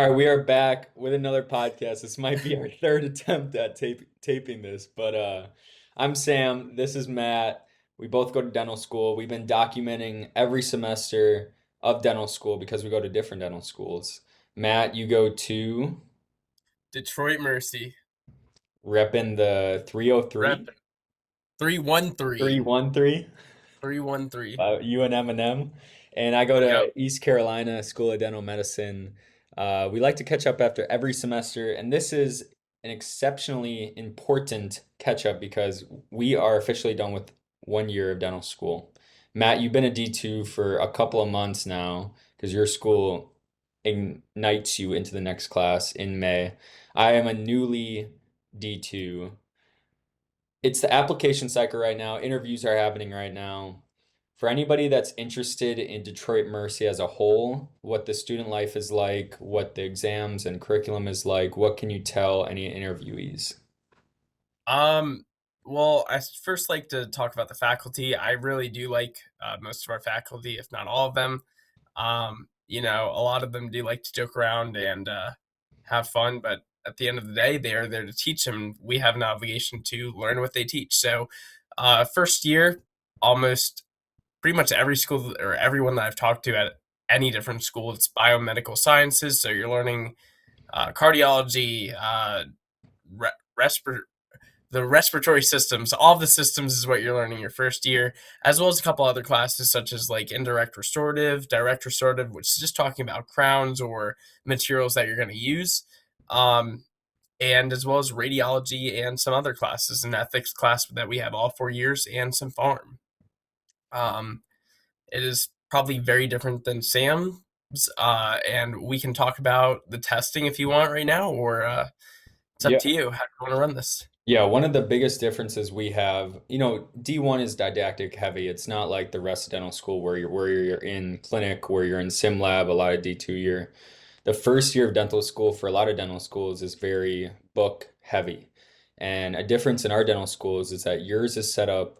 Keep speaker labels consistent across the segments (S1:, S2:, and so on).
S1: All right, we are back with another podcast. This might be our third attempt at taping this, but I'm Sam. This is Matt. We both go to dental school. We've been documenting every semester of dental school because we go to different dental schools. Matt, you go to
S2: Detroit Mercy.
S1: repping the 303,
S2: Rep 313.
S1: 313.
S2: 313.
S1: UNM, and I go
S2: Yep.
S1: to East Carolina School of Dental Medicine. We like to catch up after every semester, and this is an exceptionally important catch up because we are officially done with 1 year of dental school. Matt, you've been a D2 for a couple of months now because your school ignites you into the next class in May. I am a newly D2. It's the application cycle right now. Interviews are happening right now. For anybody that's interested in Detroit Mercy as a whole, what the student life is like, what the exams and curriculum is like, what can you tell any interviewees?
S2: Um, well, I first like to talk about the faculty. I really do like most of our faculty, if not all of them. A lot of them do like to joke around and have fun, but at the end of the day, they are there to teach, and we have an obligation to learn what they teach. So, first year, almost pretty much every school or everyone that I've talked to at any different school, it's biomedical sciences. So you're learning cardiology, re- respir- the respiratory systems, all the systems is what you're learning your first year, as well as a couple other classes such as like indirect restorative, direct restorative, which is just talking about crowns or materials that you're going to use. Um, and as well as radiology and some other classes, an ethics class that we have all 4 years, and some farm. Um, It is probably very different than Sam's, and we can talk about the testing if you want right now, or it's up
S1: Yeah.
S2: to you. How do you want to run this?
S1: Yeah, one of the biggest differences we have, D1 is didactic heavy. It's not like the rest of dental school where you're in clinic, where you're in sim lab, a lot of D2 year. The first year of dental school for a lot of dental schools is very book heavy. And a difference in our dental schools is that yours is set up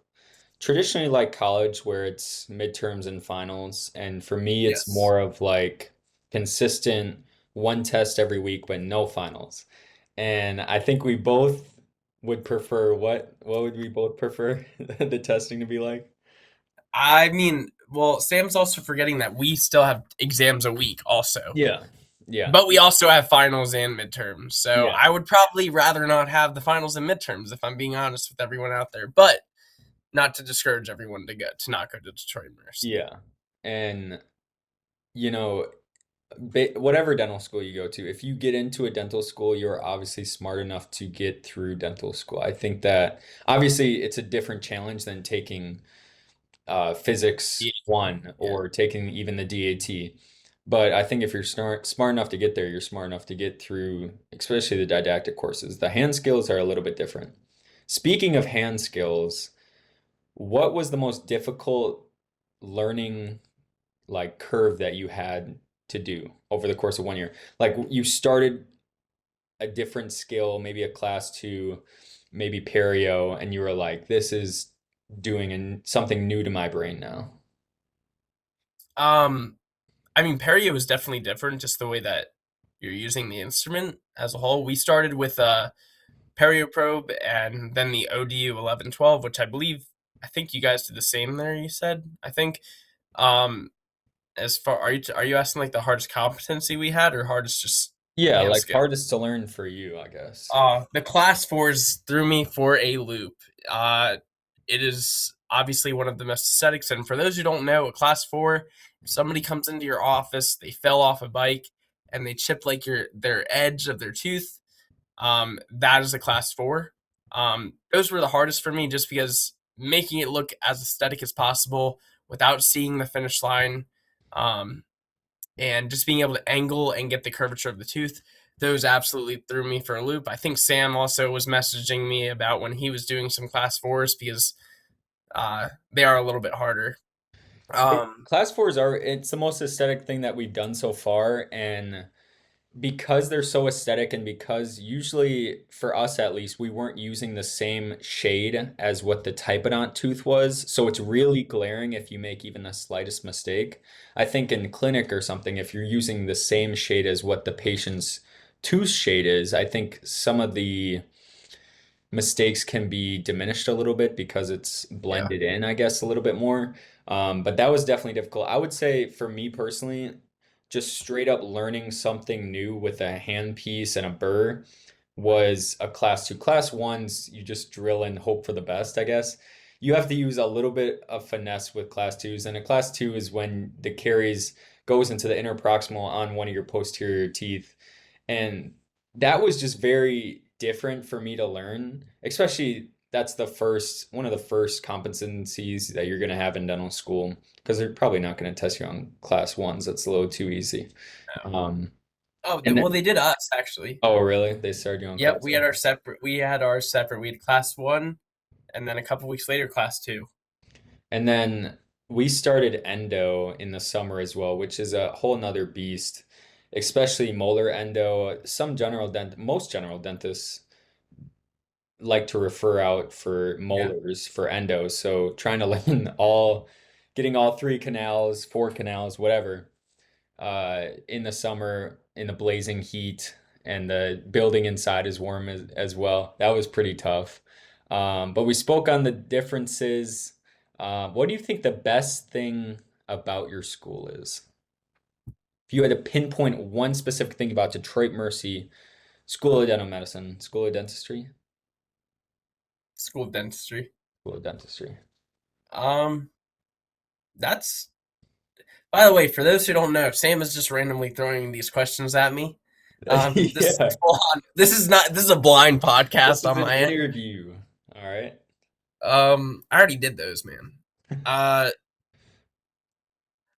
S1: traditionally like college where it's midterms and finals. And for me, it's
S2: Yes.
S1: more of like consistent one test every week, but no finals. And I think we both would prefer what would we both prefer the testing to be like?
S2: I mean, well, Sam's also forgetting that we still have exams a week, also,
S1: Yeah. Yeah.
S2: but we also have finals and midterms. So
S1: Yeah.
S2: I would probably rather not have the finals and midterms if I'm being honest with everyone out there. But not to discourage everyone to not go to Detroit Mercy.
S1: Yeah. And you know, whatever dental school you go to, if you get into a dental school, you're obviously smart enough to get through dental school. I think that obviously it's a different challenge than taking physics
S2: Yeah.
S1: one
S2: Yeah.
S1: or taking even the DAT. But I think if you're smart enough to get there, you're smart enough to get through, especially the didactic courses. The hand skills are a little bit different. Speaking of hand skills, what was the most difficult learning like curve that you had to do over the course of 1 year? Like you started a different skill, maybe a class two, maybe perio, and you were like, this is doing something new to my brain now.
S2: Um, I mean, Perio is definitely different, just the way that you're using the instrument as a whole. We started with a Perio probe and then the ODU 1112, which I think you guys did the same there. You said, I think. Um, as far are you asking like the hardest competency we had or hardest just
S1: Yeah,
S2: hand
S1: like
S2: skill?
S1: hardest to learn for you, I guess.
S2: The class fours threw me for a loop. Uh, it is obviously one of the most aesthetics, and for those who don't know, a class four, if somebody comes into your office, they fell off a bike, and they chipped like their edge of their tooth. That is a class four. Those were the hardest for me, just because making it look as aesthetic as possible without seeing the finish line. Um, and just being able to angle and get the curvature of the tooth, those absolutely threw me for a loop. I think Sam also was messaging me about when he was doing some class fours, because they are a little bit harder. Um,
S1: Class fours are, it's the most aesthetic thing that we've done so far, and because they're so aesthetic and because usually for us at least we weren't using the same shade as what the typodont tooth was, so it's really glaring if you make even the slightest mistake. I think in clinic or something, if you're using the same shade as what the patient's tooth shade is, I think some of the mistakes can be diminished a little bit because it's
S2: Yeah.
S1: blended in, I guess, a little bit more. But that was definitely difficult. I would say for me personally, just straight up learning something new with a handpiece and a burr was a class two. Class ones, you just drill and hope for the best, I guess. You have to use a little bit of finesse with class twos, and a class two is when the caries goes into the interproximal on one of your posterior teeth. And that was just very different for me to learn, especially that's the first one of the first competencies that you're going to have in dental school because they're probably not going to test you on class ones. That's a little too easy. Um,
S2: Oh,
S1: and
S2: well,
S1: then,
S2: they did us actually.
S1: oh, really? They started you on
S2: Yep,
S1: class
S2: we had
S1: one?
S2: our separate. We had ours separate. We had class one, and then a couple weeks later, class two.
S1: And then we started endo in the summer as well, which is a whole nother beast, especially molar endo. Most general dentists like to refer out for
S2: Yeah.
S1: molars for endo. So trying to getting all three canals, four canals, whatever, in the summer in the blazing heat and the building inside is warm as well. That was pretty tough. But we spoke on the differences. What do you think the best thing about your school is? If you had to pinpoint one specific thing about Detroit Mercy School of Dental Medicine, School of Dentistry,
S2: School of dentistry.
S1: School of Dentistry.
S2: Um, that's By the way, for those who don't know, Sam is just randomly throwing these questions at me. This is
S1: Yeah,
S2: full on. This is not. This is a blind
S1: this
S2: podcast
S1: is
S2: on
S1: an
S2: my end.
S1: interview. All right.
S2: I already did those, man. Uh,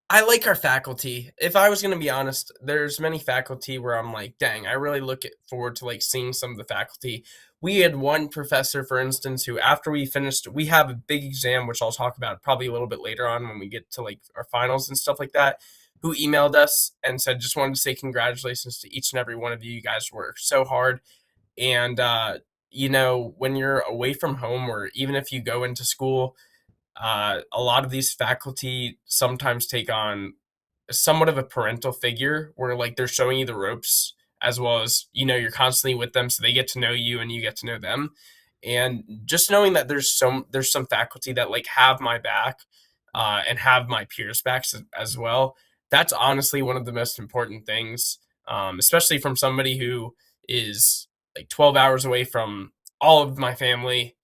S2: I like our faculty. If I was going to be honest, there's many faculty where I'm like, dang, I really look forward to like seeing some of the faculty. We had one professor, for instance, who after we finished, we have a big exam, which I'll talk about probably a little bit later on when we get to like our finals and stuff like that, who emailed us and said, just wanted to say congratulations to each and every one of you. You guys worked so hard. And, when you're away from home or even if you go into school, a lot of these faculty sometimes take on somewhat of a parental figure where like they're showing you the ropes as well as you're constantly with them so they get to know you and you get to know them, and just knowing that there's some faculty that like have my back and have my peers backs as well. That's honestly one of the most important things, especially from somebody who is like 12 hours away from all of my family.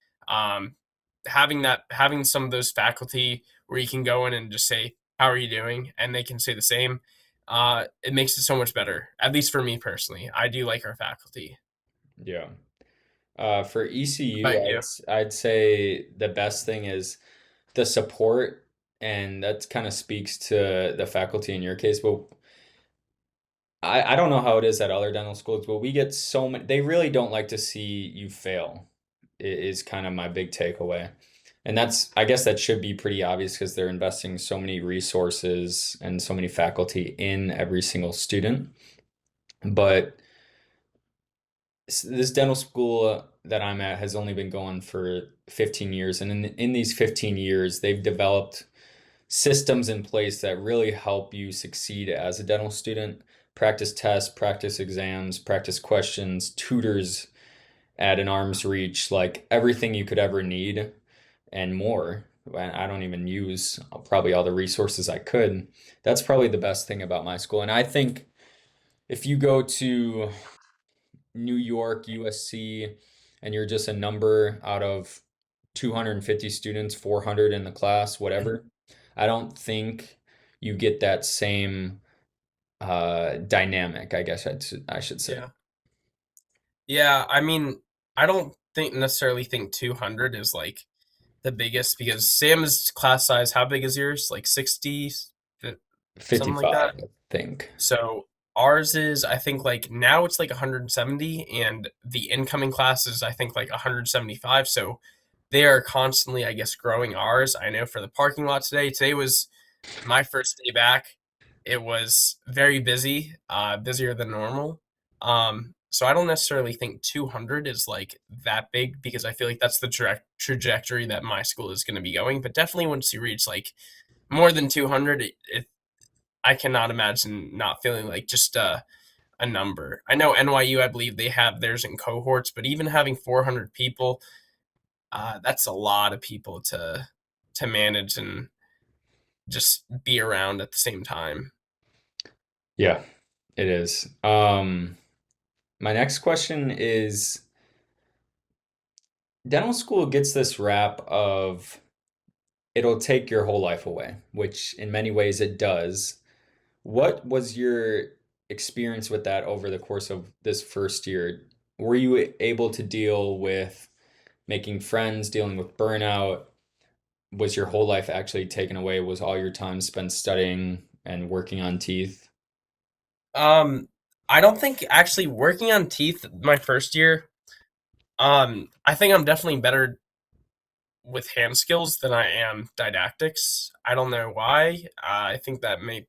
S2: Having some of those faculty where you can go in and just say how are you doing and they can say the same, it makes it so much better, at least for me personally. I do like our faculty.
S1: Yeah. For
S2: What
S1: ECU,
S2: about you?
S1: I'd say the best thing is the support, and that kind of speaks to the faculty in your case. But I don't know how it is at other dental schools, but we get so many. They really don't like to see you fail. Is kind of my big takeaway. And I guess that should be pretty obvious because they're investing so many resources and so many faculty in every single student. But this dental school that I'm at has only been going for 15 years. And in these 15 years, they've developed systems in place that really help you succeed as a dental student. Practice tests, practice exams, practice questions, tutors at an arm's reach, like everything you could ever need and more. And I don't even use probably all the resources I could. That's probably the best thing about my school. And I think if you go to New York, USC, and you're just a number out of 250 students, 400 in the class, whatever, I don't think you get that same dynamic, I guess I should say.
S2: Yeah. Yeah, I mean, I don't think necessarily think 200 is like the biggest because Sam's class size, how big is yours? Like 60, something like
S1: 55,
S2: that.
S1: I think.
S2: So ours is, I think, like now it's like 170, and the incoming class is, I think, like 175. So they are constantly, I guess, growing ours. I know for the parking lot today was my first day back. it was very busy, busier than normal. So I don't necessarily think 200 is like that big because I feel like that's the trajectory that my school is going to be going. But definitely once you reach like more than 200, I cannot imagine not feeling like just a number. I know NYU, I believe they have theirs in cohorts, but even having 400 people, that's a lot of people to manage and just be around at the same time.
S1: Yeah, it is. My next question is dental school gets this rap of it'll take your whole life away, which in many ways it does. What was your experience with that over the course of this first year? Were you able to deal with making friends, dealing with burnout? Was your whole life actually taken away? Was all your time spent studying and working on teeth?
S2: Um, I don't think actually working on teeth my first year. I think I'm definitely better with hand skills than I am didactics. I don't know why. I think that may,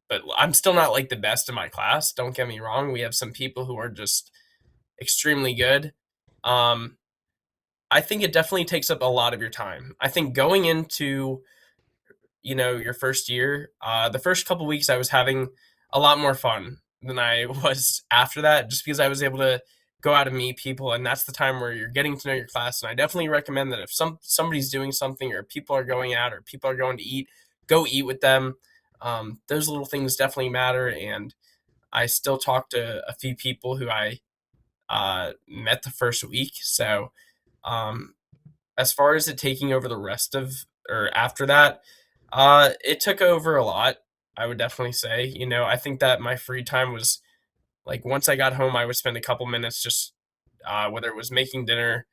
S2: but I'm still not like the best in my class. Don't get me wrong. We have some people who are just extremely good. Um, I think it definitely takes up a lot of your time. I think going into your first year, the first couple weeks I was having a lot more fun than I was after that, just because I was able to go out and meet people, and that's the time where you're getting to know your class. And I definitely recommend that if somebody's doing something, or people are going out, or people are going to eat, go eat with them. Those little things definitely matter, and I still talk to a few people who I met the first week. So um, as far as it taking over the rest of or after that, it took over a lot. I would definitely say. I think that my free time was like once I got home, I would spend a couple minutes just whether it was making dinner,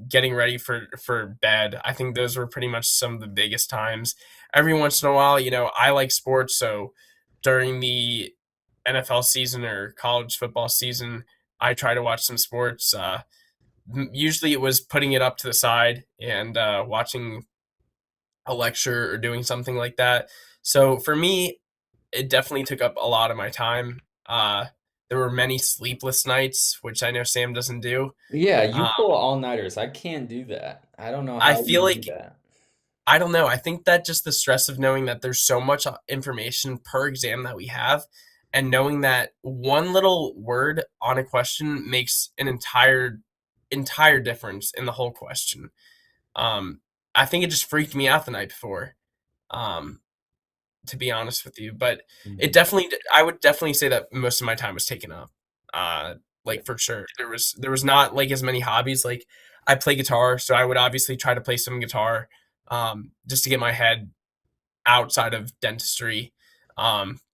S2: getting ready for bed. I think those were pretty much some of the biggest times. Every once in a while, I like sports, so during the NFL season or college football season, I try to watch some sports. Usually, it was putting it up to the side and watching a lecture or doing something like that. So for me, it definitely took up a lot of my time. There were many sleepless nights, which I know Sam doesn't do.
S1: Yeah, you
S2: Uh,
S1: pull all-nighters. I can't do that. I don't know
S2: I
S1: how you
S2: feel
S1: do
S2: like
S1: that.
S2: I don't know. I think that just the stress of knowing that there's so much information per exam that we have, and knowing that one little word on a question makes an entire difference in the whole question. Um, I think it just freaked me out the night before. Um, to be honest with you. But it
S1: Mhm.
S2: definitely, I would definitely say that most of my time was taken up.
S1: Yeah.
S2: Like for sure, there was not like as many hobbies. Like I play guitar, so I would obviously try to play some guitar, just to get my head outside of dentistry.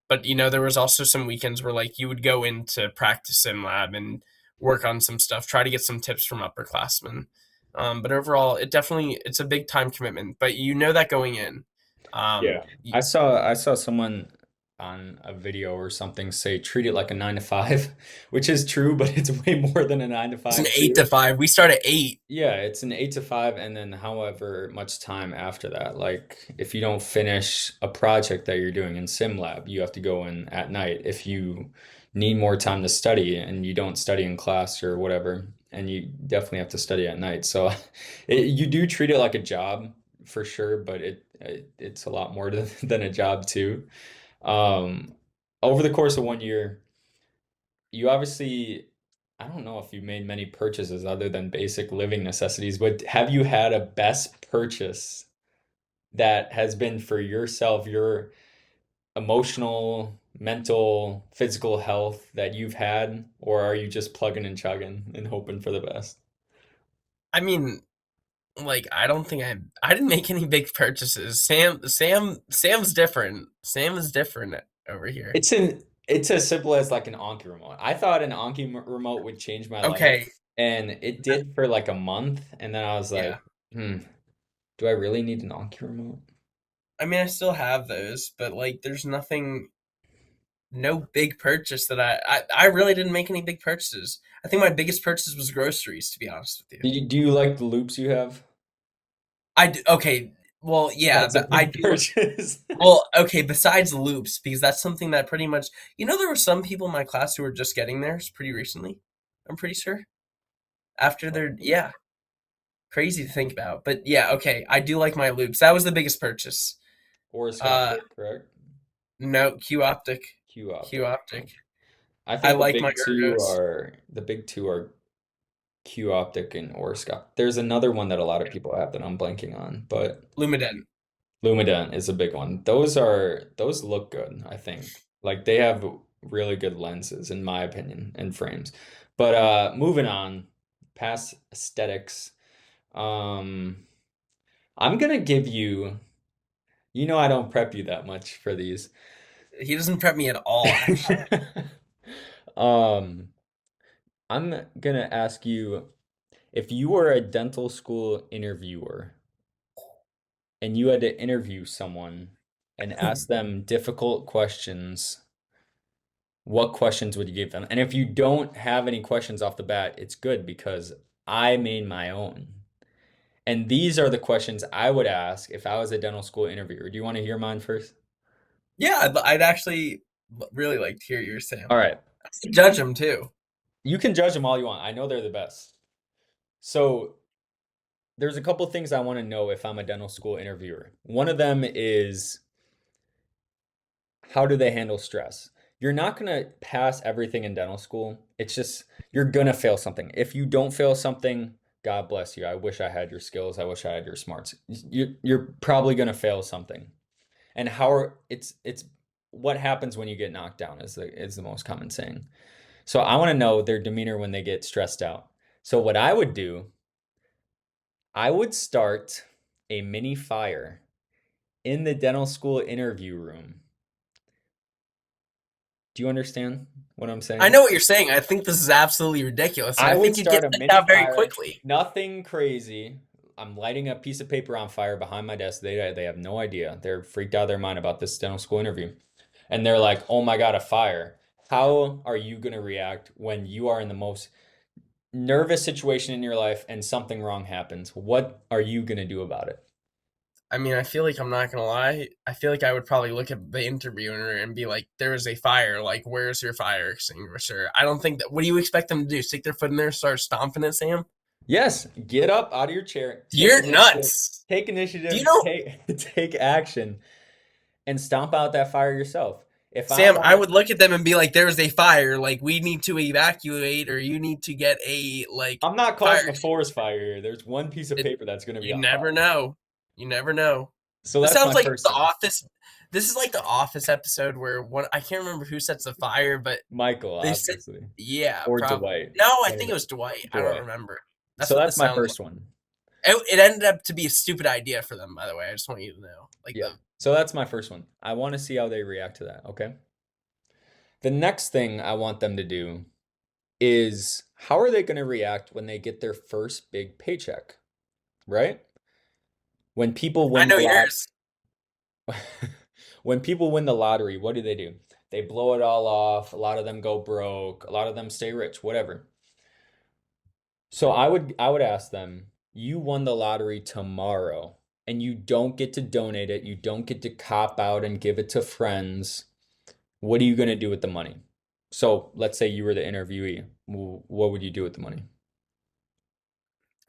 S2: But there was also some weekends where like you would go into practice sim lab and work on some stuff, try to get some tips from upperclassmen. But overall, it's a big time commitment. But you know that going in.
S1: Yeah.
S2: Y
S1: I saw someone on a video or something say treat it like a 9 to 5, which is true, but it's way more than a nine to
S2: It's an
S1: five
S2: eight to
S1: too.
S2: five. We start at 8.
S1: Yeah, it's an 8 to 5, and then however much time after that. Like, if you don't finish a project that you're doing in SimLab, you have to go in at night. If you need more time to study and you don't study in class or whatever, and you definitely have to study at night. So you do treat it like a job for sure, but it's a lot more than a job too. Um, Over the course of one year, you obviously, I don't know if you made many purchases other than basic living necessities, but have you had a best purchase that has been for yourself, your emotional, mental, physical health that you've had, or are you just plugging and chugging and hoping for the best?
S2: I mean, like I don't think I didn't make any big purchases. Sam's different. Sam is different over here.
S1: It's as simple as like an Anki remote. I thought an Anki remote would change my life,
S2: Okay,
S1: and it did for like a month, and then I was
S2: yeah.
S1: like, do I really need an Anki remote?
S2: I mean, I still have those, but like there's nothing no big purchase that I really didn't make any big purchases. I think my biggest purchase was groceries, to be honest with you.
S1: Do you like the loops you have?
S2: Okay. Well, yeah,
S1: That's a
S2: but I
S1: big
S2: do.
S1: purchase.
S2: Well, okay, besides loops, because that's something that pretty much, there were some people in my class who were just getting theirs pretty recently. I'm pretty sure. After their, yeah, crazy to think about. But yeah, okay, I do like my loops. That was the biggest purchase. Uh,
S1: Oroscopic, correct?
S2: no, Q Optic.
S1: Q
S2: Q
S1: optic.
S2: Optic.
S1: I
S2: I
S1: think
S2: like my ergos.
S1: the big two are Q optic and Oroscopic. There's another one that a lot of people have that I'm blanking on, but
S2: Lumiden.
S1: Lumident is a big one. Those look good, I think. Like they have really good lenses in my opinion and frames. But moving on, past aesthetics. Um I'm gonna give you, I don't prep you that much for these.
S2: He doesn't prep me at all, actually.
S1: Um I'm gonna ask you, if you were a dental school interviewer and you had to interview someone and ask them difficult questions, what questions would you give them? And if you don't have any questions off the bat, it's good because I made my own. And these are the questions I would ask if I was a dental school interviewer. Do you want to hear mine first?
S2: Yeah, I'd actually really like to hear yours,
S1: All
S2: Sam.
S1: right.
S2: I could judge him too.
S1: You can judge them all you want. I know they're the best. So there's a couple things I want to know if I'm a dental school interviewer. One of them is, how do they handle stress? You're not going to pass everything in dental school. It's just, you're going to fail something. If you don't fail something, God bless you. I wish I had your skills. I wish I had your smarts. You're probably going to fail something. And it's what happens when you get knocked down is the most common saying. So I want to know their demeanor when they get stressed out. So what I would do, I would start a mini fire in the dental school interview room. Do you understand what I'm
S2: I
S1: saying?
S2: know what you're saying. I think this is absolutely ridiculous, and
S1: I
S2: I
S1: would
S2: think you'd get
S1: start a
S2: sent
S1: mini
S2: out very
S1: fire,
S2: quickly.
S1: nothing crazy. I'm lighting a piece of paper on fire behind my desk. They have no idea. They're freaked out of their mind about this dental school interview. And they're like, "Oh my God, a fire." How are you going to react when you are in the most nervous situation in your life and something wrong happens? What are you going to do about it?
S2: I mean, I feel like I'm not gonna lie. I feel like I would probably look at the interviewer and be like, "There is a fire. Like, where's your fire extinguisher?" I don't think that. What do you expect them to do? Stick their foot in there, and start stomping it, Sam?
S1: Yes, get up out of your chair,
S2: You're nuts. Do you know,
S1: take action and stomp out that fire yourself. If I'm
S2: Sam? I
S1: a
S2: would look at them and be like, "There is a fire. Like, we need to evacuate, or you need to get a
S1: I'm not
S2: fire
S1: causing a forest fire here. There's one piece of
S2: It,
S1: paper that's going to be
S2: you
S1: on
S2: never
S1: fire.
S2: know. You never know.
S1: So
S2: This
S1: that's
S2: sounds
S1: my
S2: like
S1: first
S2: the
S1: thing.
S2: Office. This is like the Office episode where one I can't remember who sets the fire, but
S1: Michael,
S2: they said,
S1: obviously,
S2: yeah,
S1: or
S2: probably.
S1: Dwight.
S2: No, I
S1: One of
S2: think it
S1: the
S2: was Dwight. I don't
S1: Dwight.
S2: remember. That's
S1: So
S2: what
S1: that's
S2: this
S1: my
S2: sounds like.
S1: first one.
S2: It ended up to be a stupid idea for them, by the way. I just want you to know. Like
S1: Yeah.
S2: the
S1: So that's my first one. I want to see how they react to that. Okay. The next thing I want them to do is, how are they going to react when they get their first big paycheck, right? When people
S2: I
S1: win
S2: know
S1: the lot,
S2: yours.
S1: when people win the lottery, what do? They blow it all off. A lot of them go broke. A lot of them stay rich, whatever. So I would ask them, you won the lottery tomorrow and you don't get to donate it. You don't get to cop out and give it to friends. What are you going to do with the money? So let's say you were the interviewee. What would you do with the money?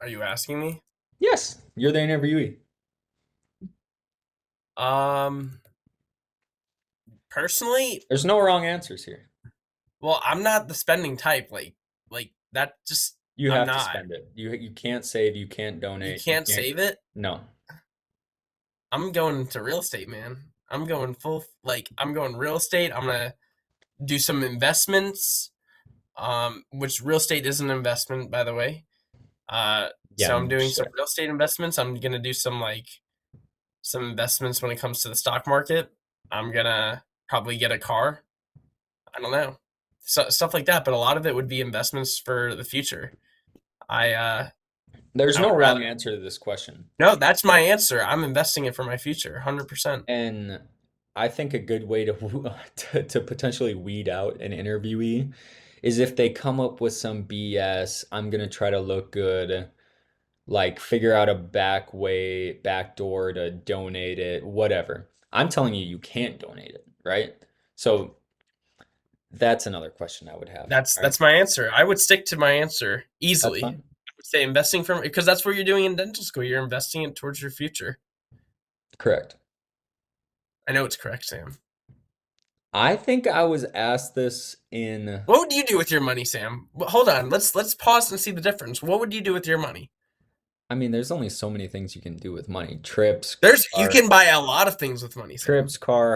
S2: Are you asking me?
S1: Yes, you're the interviewee.
S2: Um, personally,
S1: There's no wrong answers here.
S2: well, I'm not the spending type. Like that. Just
S1: You
S2: I'm
S1: have to
S2: not.
S1: spend it. You can't save, you can't
S2: You
S1: donate, you
S2: can't
S1: can't.
S2: save it.
S1: No.
S2: I'm going into real estate, man. I'm going full. Like I'm going real estate. I'm gonna do some investments. Which real estate is an investment, by the way.
S1: Yeah,
S2: So I'm
S1: no
S2: doing some
S1: shit.
S2: real estate investments. I'm gonna do some investments when it comes to the stock market. I'm gonna probably get a car. I don't know, stuff like that. But a lot of it would be investments for the future. I uh,
S1: There's
S2: I
S1: no
S2: would
S1: wrong
S2: rather.
S1: answer to this question.
S2: No, that's my answer. I'm investing it for my future, 100%.
S1: And I think a good way to to potentially weed out an interviewee is if they come up with some BS, I'm gonna try to look good. like figure out a back door to donate it, whatever. I'm telling you, you can't donate it, right? So that's another question I would have.
S2: That's
S1: All right.
S2: that's my answer. I would stick to my answer
S1: That's
S2: easily.
S1: fine.
S2: I would say investing from because that's what you're doing in dental school. You're investing it towards your future.
S1: Correct.
S2: I know it's correct, Sam.
S1: I think I was asked this in,
S2: What would you do with your money, Sam? Well, hold on. Let's pause and see the difference. What would you do with your money?
S1: I mean, there's only so many things you can do with money. Trips,
S2: There's you
S1: car,
S2: can buy a lot of things with money, Sam.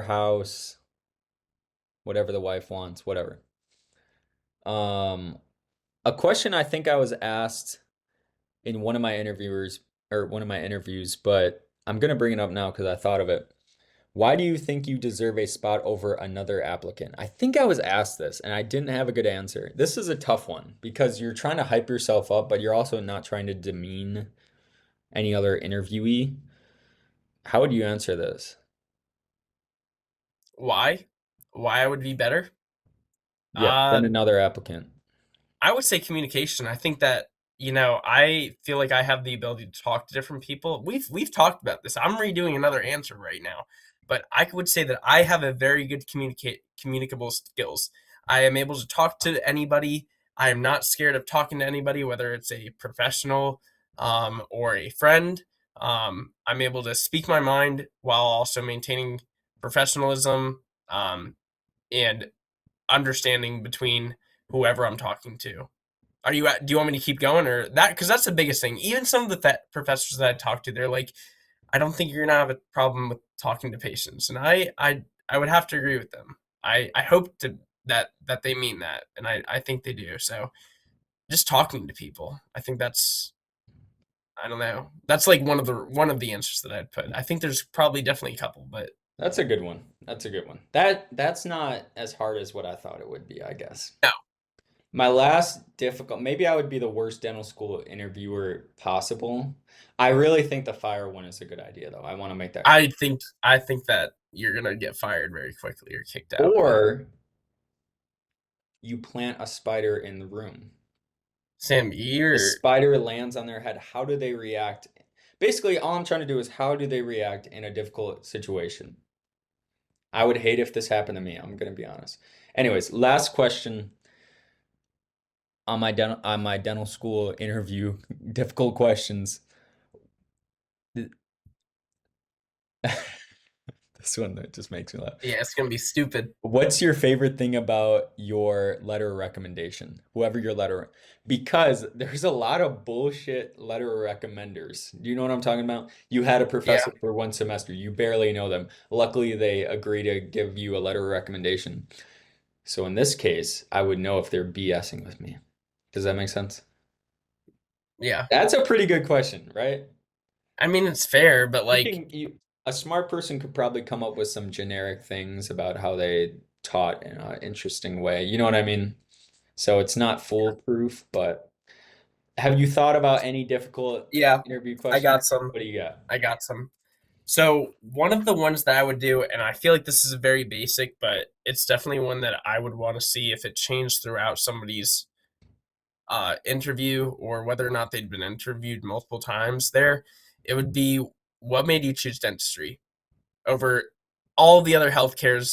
S1: house, whatever the wife wants, whatever. Um, a question I think I was asked in one of my interviewers or one of my interviews, but I'm gonna bring it up now because I thought of it. Why do you think you deserve a spot over another applicant? I think I was asked this and I didn't have a good answer. This is a tough one because you're trying to hype yourself up, but you're also not trying to demean any other interviewee. How would you answer this?
S2: Why? Why I would be better?
S1: Yeah,
S2: Uh,
S1: than another applicant.
S2: I would say communication. I think that I feel like I have the ability to talk to different people. We've talked about this. I'm redoing another answer right now, but I would say that I have a very good communicable skills. I am able to talk to anybody. I am not scared of talking to anybody, whether it's a professional or a friend. I'm able to speak my mind while also maintaining professionalism and understanding between whoever I'm talking to. Do you want me to keep going or that? Because that's the biggest thing. Even some of the professors that I talk to, they're like, I don't think you're gonna have a problem with talking to patients, and I would have to agree with them. I hope that they mean that, and I think they do. So just talking to people, I think that's I don't know. That's like one of the answers that I'd put. I think there's probably definitely a couple, but
S1: That's a good one. That's a good one. That's not as hard as what I thought it would be, I guess.
S2: no,
S1: My last difficult, maybe I would be the worst dental school interviewer possible. I really think the fire one is a good idea, though. I want to make that clear.
S2: I think that you're gonna get fired very quickly or kicked out. But
S1: Or you plant a spider in the room.
S2: Sam,
S1: The
S2: you're
S1: spider lands on their head. How do they react? Basically, all I'm trying to do is how do they react in a difficult situation? I would hate if this happened to me. I'm gonna be honest. Anyways, last question on my dental school interview. Difficult questions. This one that just makes me laugh.
S2: yeah, it's gonna be stupid.
S1: What's your favorite thing about your letter of recommendation? Whoever your letter, because there's a lot of bullshit letter recommenders. Do you know what I'm talking about? You had a
S2: Yeah,
S1: professor for one semester, you barely know them. Luckily, they agree to give you a letter of recommendation. So in this case, I would know if they're BSing with me. Does that make sense?
S2: yeah.
S1: That's a pretty good question, right?
S2: I mean, it's fair, but
S1: You
S2: like,
S1: can you a smart person could probably come up with some generic things about how they taught in an interesting way. You know what I mean? So it's not foolproof, but have you thought about any difficult
S2: yeah,
S1: interview
S2: I
S1: questions?
S2: got some.
S1: What do you got?
S2: I got some. So one of the ones that I would do, and I feel like this is very basic, but it's definitely one that I would want to see if it changed throughout somebody's interview or whether or not they'd been interviewed multiple times. There, it would be what made you choose dentistry over all the other healthcare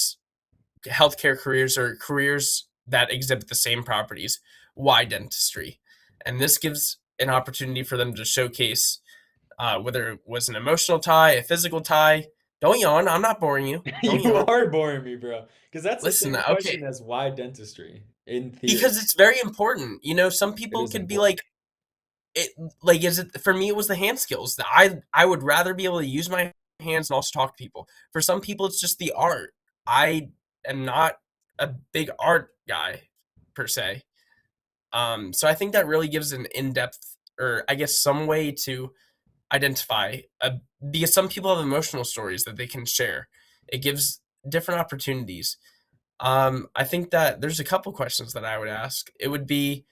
S2: careers or careers that exhibit the same properties. Why dentistry? And this gives an opportunity for them to showcase whether it was an emotional tie, a physical tie. Don't yawn. I'm not boring you. Don't
S1: You
S2: yawn.
S1: are boring me, bro. Because that's the
S2: Listen,
S1: same
S2: okay.
S1: question as why dentistry in theory.
S2: Because it's very important. Some
S1: It
S2: people
S1: is
S2: could be
S1: important.
S2: like, it like is it for me it was the hand skills. I would rather be able to use my hands and also talk to people. For some people it's just the art. I am not a big art guy per se. So I think that really gives an in-depth or I guess some way to identify because some people have emotional stories that they can share. It gives different opportunities. I think that there's a couple questions that I would ask. It would be,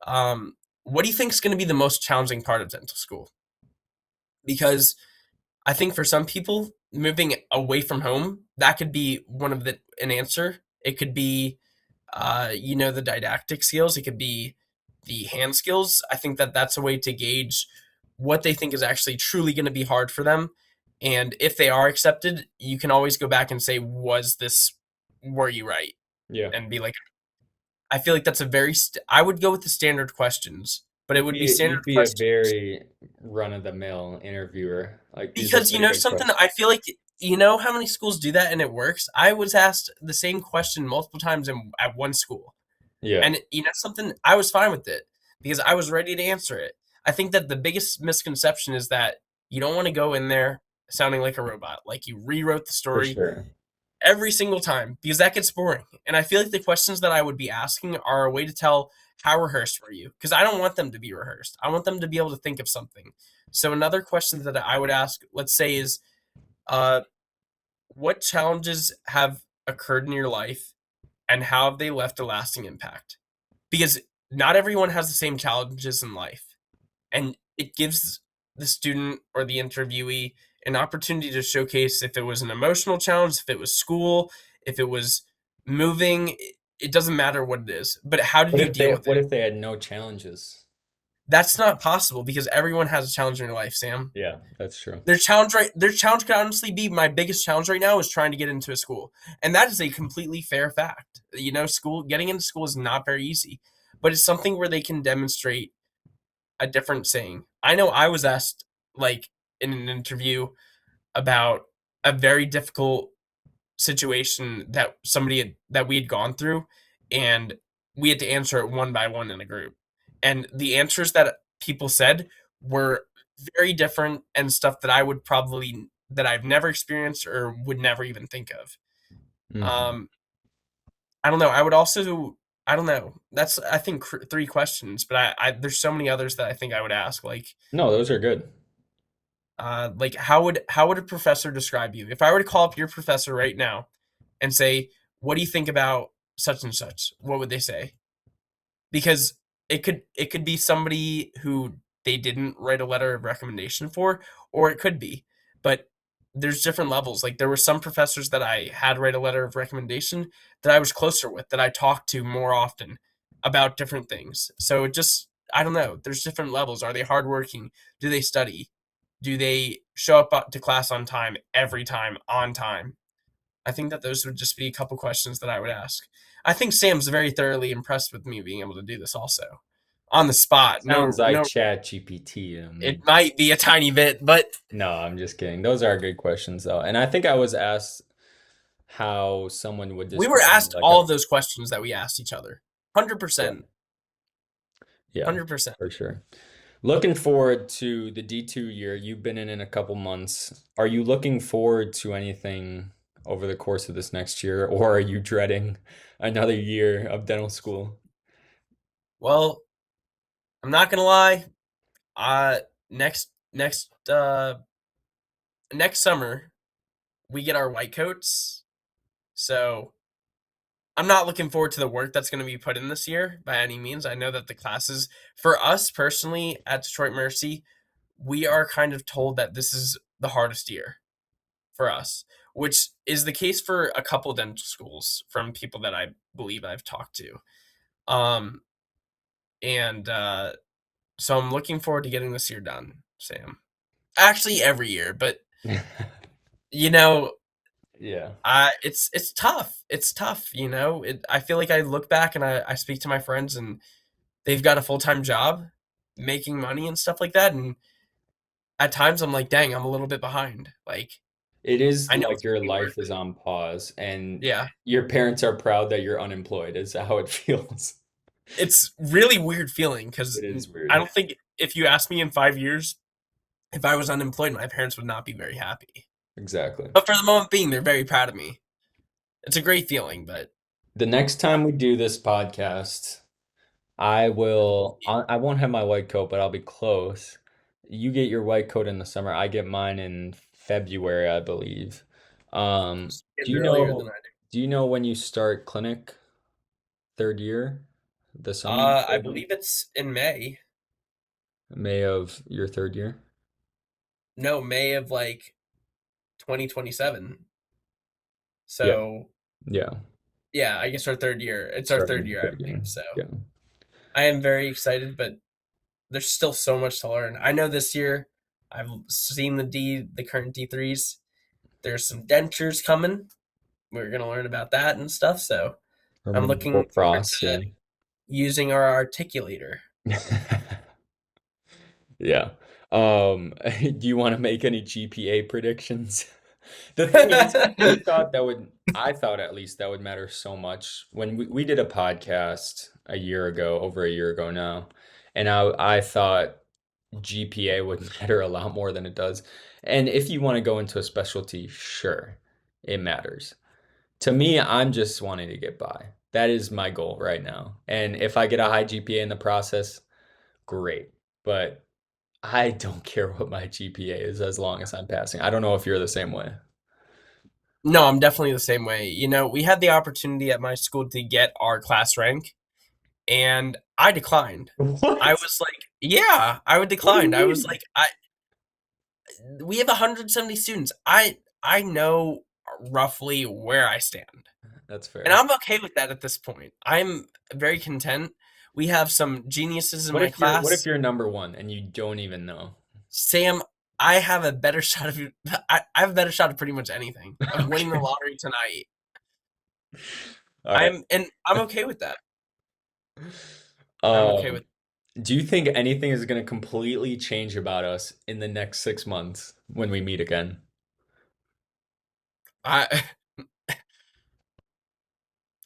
S2: what do you think is going to be the most challenging part of dental school? Because I think for some people, moving away from home, that could be one of the an answer. It could be, the didactic skills. It could be the hand skills. I think that that's a way to gauge what they think is actually truly going to be hard for them. And if they are accepted, you can always go back and say, were you right?
S1: Yeah.
S2: And be like, I feel like that's a I would go with the standard questions, but it would be
S1: You'd
S2: standard
S1: be a
S2: questions
S1: very run-of-the-mill interviewer. Like these are
S2: because you
S1: pretty
S2: know
S1: good
S2: something,
S1: questions.
S2: I feel like you know how many schools do that and it works. I was asked the same question multiple times at one school.
S1: Yeah,
S2: And you know something, I was fine with it because I was ready to answer it. I think that the biggest misconception is that you don't want to go in there sounding like a robot, like you rewrote the
S1: for
S2: story
S1: sure.
S2: every single time because that gets boring. And I feel like the questions that I would be asking are a way to tell how rehearsed were you because I don't want them to be rehearsed. I want them to be able to think of something. So another question that I would ask, let's say, is uh, what challenges have occurred in your life and how have they left a lasting impact? Because not everyone has the same challenges in life, and it gives the student or the interviewee an opportunity to showcase if it was an emotional challenge, if it was school, if it was moving. It doesn't matter what it is, but how did you deal with
S1: What
S2: it?
S1: if they had no challenges?
S2: That's not possible because everyone has a challenge in their life, Sam.
S1: Yeah, that's true.
S2: Their challenge could honestly be my biggest challenge right now is trying to get into a school. And that is a completely fair fact. You know, getting into school is not very easy, but it's something where they can demonstrate a different saying. I know I was asked like in an interview about a very difficult situation that we had gone through, and we had to answer it one by one in a group. And the answers that people said were very different and stuff that I've never experienced or would never even think of.
S1: Hmm.
S2: Um, I don't know. I would also I don't know. That's I think three questions, but there's so many others that I think I would ask
S1: No, those are good.
S2: how would a professor describe you? If I were to call up your professor right now and say, "What do you think about such and such?" What would they say? Because it could be somebody who they didn't write a letter of recommendation for, or it could be. But there's different levels. Like there were some professors that I had write a letter of recommendation that I was closer with, that I talked to more often about different things. So it just I don't know. There's different levels. Are they hardworking? Do they study? Do they show up to class on time every time on time? I think that those would just be a couple questions that I would ask. I think Sam's very thoroughly impressed with me being able to do this also. On the spot.
S1: Sounds
S2: No
S1: like
S2: no
S1: Chat GPT to
S2: it
S1: me.
S2: might be a tiny bit, but
S1: No, I'm just kidding. Those are good questions though. And I think I was asked how someone would
S2: we were
S1: describe me
S2: asked
S1: like
S2: all
S1: a
S2: of those questions that we asked each other.
S1: yeah,
S2: 100%.
S1: yeah,
S2: 100%.
S1: for sure. Looking forward to the D2 year. You've been in a couple months. Are you looking forward to anything over the course of this next year, or are you dreading another year of dental school?
S2: Well, I'm not going to lie. Uh next summer we get our white coats. So I'm not looking forward to the work that's going to be put in this year by any means. I know that the classes, for us personally at Detroit Mercy, we are kind of told that this is the hardest year for us, which is the case for a couple dental schools from people that I believe I've talked to. Um, and so I'm looking forward to getting this year done, Sam. Actually, every year, but you know,
S1: Yeah.
S2: it's tough. It's tough. I feel like I look back and I speak to my friends and they've got a full time job, making money and stuff like that. And at times I'm like, dang, I'm a little bit behind. Like,
S1: It is
S2: I know
S1: like
S2: it's gonna
S1: your
S2: be worth
S1: life is
S2: it.
S1: on pause and
S2: Yeah.
S1: your parents are proud that you're unemployed, is how it feels.
S2: It's really weird feeling because
S1: It is
S2: I
S1: weird.
S2: don't think if you asked me in 5 years if I was unemployed, my parents would not be very happy.
S1: Exactly.
S2: But for the moment being, they're very proud of me. It's a great feeling, but
S1: The next time we do this podcast, I won't have my white coat, but I'll be close. You get your white coat in the summer. I get mine in February, I believe. Do
S2: it's
S1: you
S2: earlier than
S1: know
S2: I
S1: do you know when you start clinic third year? The
S2: do.
S1: summer
S2: I
S1: program?
S2: believe it's in May.
S1: May of your third year?
S2: No, May of like 2027.
S1: Yeah.
S2: So
S1: Yeah.
S2: yeah, I guess our third year. It's our third
S1: Starting
S2: year, I
S1: third
S2: believe.
S1: year.
S2: So
S1: Yeah.
S2: I am very excited, but there's still so much to learn. I know this year I've seen the current D3s. There's some dentures coming. We're gonna learn about that and stuff. So I'm
S1: Removable
S2: looking forward
S1: cross,
S2: to
S1: yeah.
S2: using our articulator.
S1: Yeah. Do you want to make any GPA predictions? The thing is, I thought at least that would matter so much when we did a podcast a year ago, over a year ago now, and I thought GPA would matter a lot more than it does. And if you want to go into a specialty, sure, it matters. To me, I'm just wanting to get by. That is my goal right now. And if I get a high GPA in the process, great. But I don't care what my GPA is as long as I'm passing. I don't know if you're the same way.
S2: No, I'm definitely the same way. We had the opportunity at my school to get our class rank, and I declined. I
S1: What?
S2: was like, yeah, I would
S1: What do you
S2: decline. I was
S1: mean?
S2: like, we have 170 students. I know roughly where I stand.
S1: That's
S2: And
S1: fair.
S2: I'm okay with that at this point. I'm very content. We have some geniuses in my
S1: What if
S2: class.
S1: you're number one and you don't even know?
S2: Sam, I have a better shot of I have a better shot of pretty much anything. Of winning the
S1: Okay.
S2: lottery tonight.
S1: All right.
S2: I'm okay with that. I'm okay
S1: Um,
S2: with
S1: do you think anything is going to completely change about us in the next 6 months when we meet again?
S2: I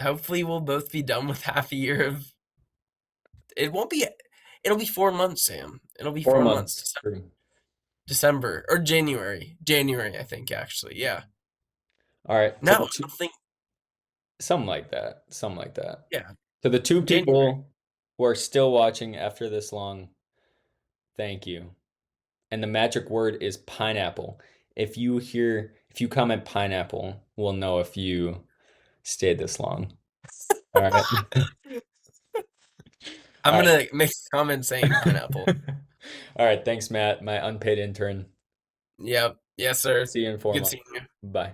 S2: hopefully we'll both be done with half a year of it won't be it'll be 4 months, Sam. It'll be 4 months.4
S1: months.
S2: December or January. January, I think actually. Yeah.
S1: All right.
S2: No, I don't think
S1: Something like that. Something like that.
S2: yeah.
S1: To the two
S2: January.
S1: people who are still watching after this long, thank you. And the magic word is pineapple. If you comment pineapple, we'll know if you stayed this long. All right.
S2: I'm
S1: All right.
S2: gonna make a comment saying pineapple.
S1: All right. Thanks, Matt, my unpaid intern.
S2: Yep. Yes, sir.
S1: See you in four
S2: Good
S1: months.
S2: seeing you.
S1: Bye.